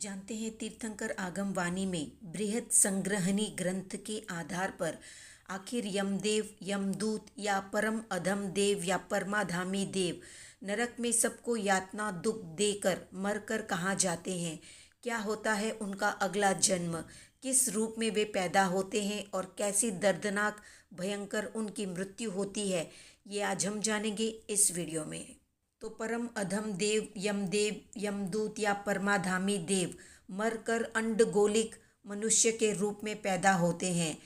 जानते हैं तीर्थंकर आगम वाणी में बृहद संग्रहणी ग्रंथ के आधार पर आखिर यमदेव, यमदूत या परम अधम देव या परमाधामी देव नरक में सबको यातना दुख देकर मरकर कहाँ जाते हैं, क्या होता है उनका अगला जन्म, किस रूप में वे पैदा होते हैं और कैसी दर्दनाक भयंकर उनकी मृत्यु होती है, ये आज हम जानेंगे इस वीडियो में। तो परम अधम देव, यमदेव, यमदूत या परमाधामी देव मरकर अंडगोलिक मनुष्य के रूप में पैदा होते हैं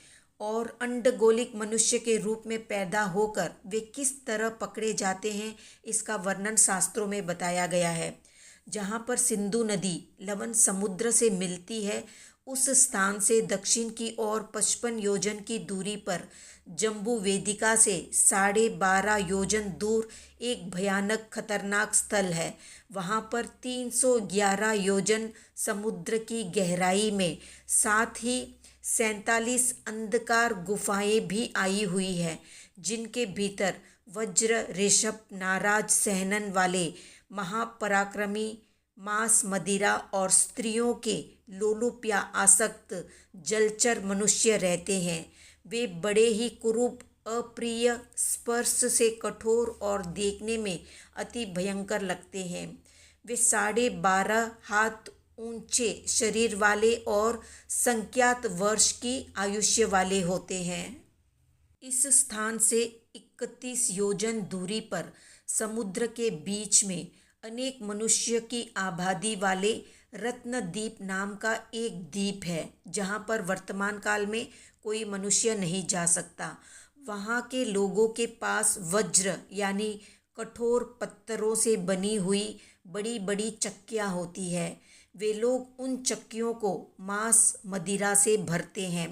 और अंडगोलिक मनुष्य के रूप में पैदा होकर वे किस तरह पकड़े जाते हैं, इसका वर्णन शास्त्रों में बताया गया है। जहाँ पर सिंधु नदी लवण समुद्र से मिलती है, उस स्थान से दक्षिण की ओर 55 योजन की दूरी पर जम्बू वेदिका से 12.5 योजन दूर एक भयानक खतरनाक स्थल है। वहाँ पर 311 योजन समुद्र की गहराई में साथ ही 47 अंधकार गुफाएं भी आई हुई है, जिनके भीतर वज्र ऋषभ नाराज सहनन वाले महापराक्रमी मांस मदिरा और स्त्रियों के लोलुप्या आसक्त जलचर मनुष्य रहते हैं। वे बड़े ही कुरूप, अप्रिय, स्पर्श से कठोर और देखने में अति भयंकर लगते हैं। वे 12.5 हाथ ऊंचे शरीर वाले और संख्यात वर्ष की आयुष्य वाले होते हैं। इस स्थान से 31 योजन दूरी पर समुद्र के बीच में अनेक मनुष्य की आबादी वाले रत्नद्वीप नाम का एक द्वीप है, जहाँ पर वर्तमान काल में कोई मनुष्य नहीं जा सकता। वहाँ के लोगों के पास वज्र यानी कठोर पत्थरों से बनी हुई बड़ी बड़ी चक्कियाँ होती है। वे लोग उन चक्कियों को मांस मदिरा से भरते हैं।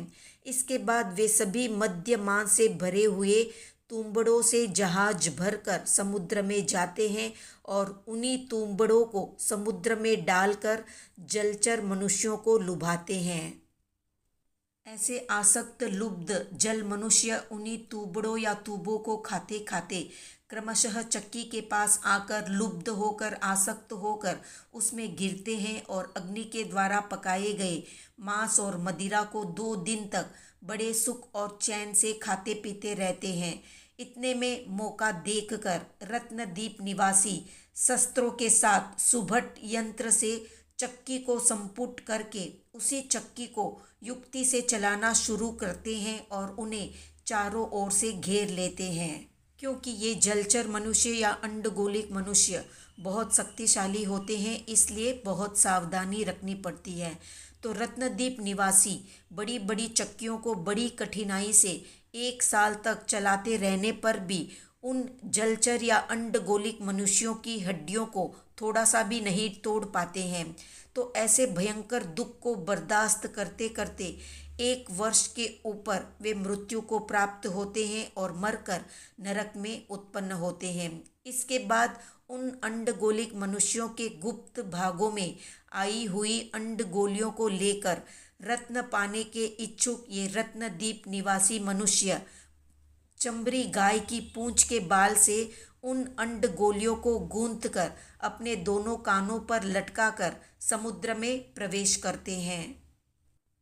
इसके बाद वे सभी मद्य मांस से भरे हुए तुंबड़ों से जहाज भरकर समुद्र में जाते हैं और उन्हीं तुंबड़ों को समुद्र में डालकर जलचर मनुष्यों को लुभाते हैं। ऐसे आसक्त लुब्ध जल मनुष्य उन्हीं तुबड़ों या तुबों को खाते खाते क्रमशः चक्की के पास आकर लुब्ध होकर, आसक्त होकर उसमें गिरते हैं और अग्नि के द्वारा पकाए गए मांस और मदिरा को 2 दिन तक बड़े सुख और चैन से खाते पीते रहते हैं। इतने में मौका देखकर रत्नद्वीप निवासी शस्त्रों के साथ सुभट यंत्र से चक्की को संपुट करके उसी चक्की को युक्ति से चलाना शुरू करते हैं और उन्हें चारों ओर से घेर लेते हैं। क्योंकि ये जलचर मनुष्य या अंडगोलिक मनुष्य बहुत शक्तिशाली होते हैं, इसलिए बहुत सावधानी रखनी पड़ती है। तो रत्नद्वीप निवासी बड़ी बड़ी चक्कियों को बड़ी कठिनाई से 1 साल तक चलाते रहने पर भी उन जलचर या अंडगोलिक मनुष्यों की हड्डियों को थोड़ा सा भी नहीं तोड़ पाते हैं। तो ऐसे भयंकर दुख को बर्दाश्त करते करते 1 वर्ष के ऊपर वे मृत्यु को प्राप्त होते हैं और मरकर नरक में उत्पन्न होते हैं। इसके बाद उन अंडगोलिक मनुष्यों के गुप्त भागों में आई हुई अंडगोलियों को लेकर रत्न पाने के इच्छुक ये रत्नद्वीप निवासी मनुष्य चमड़ी गाय की पूंछ के बाल से उन अंडगोलियों को गूंथकर अपने दोनों कानों पर लटकाकर समुद्र में प्रवेश करते हैं।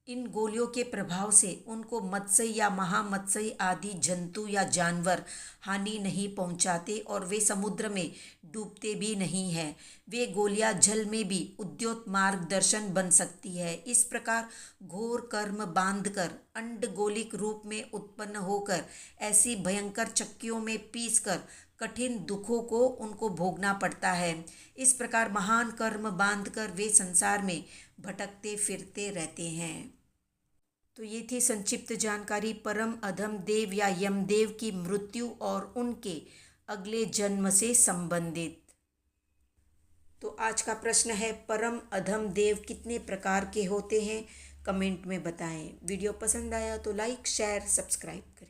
इन गोलियों के प्रभाव से उनको मत्स्य या महामत्स्य आदि जंतु या जानवर हानि नहीं पहुंचाते और वे समुद्र में डूबते भी नहीं हैं। वे गोलियां जल में भी उद्योत मार्गदर्शन बन सकती है। इस प्रकार घोर कर्म बांधकर अंडगोलिक रूप में उत्पन्न होकर ऐसी भयंकर चक्कियों में पीसकर कठिन दुखों को उनको भोगना पड़ता है। इस प्रकार महान कर्म बांधकर वे संसार में भटकते फिरते रहते हैं। तो ये थी संक्षिप्त जानकारी परम अधम देव या यमदेव की मृत्यु और उनके अगले जन्म से संबंधित। तो आज का प्रश्न है, परम अधम देव कितने प्रकार के होते हैं? कमेंट में बताएं। वीडियो पसंद आया तो लाइक, शेयर, सब्सक्राइब करें।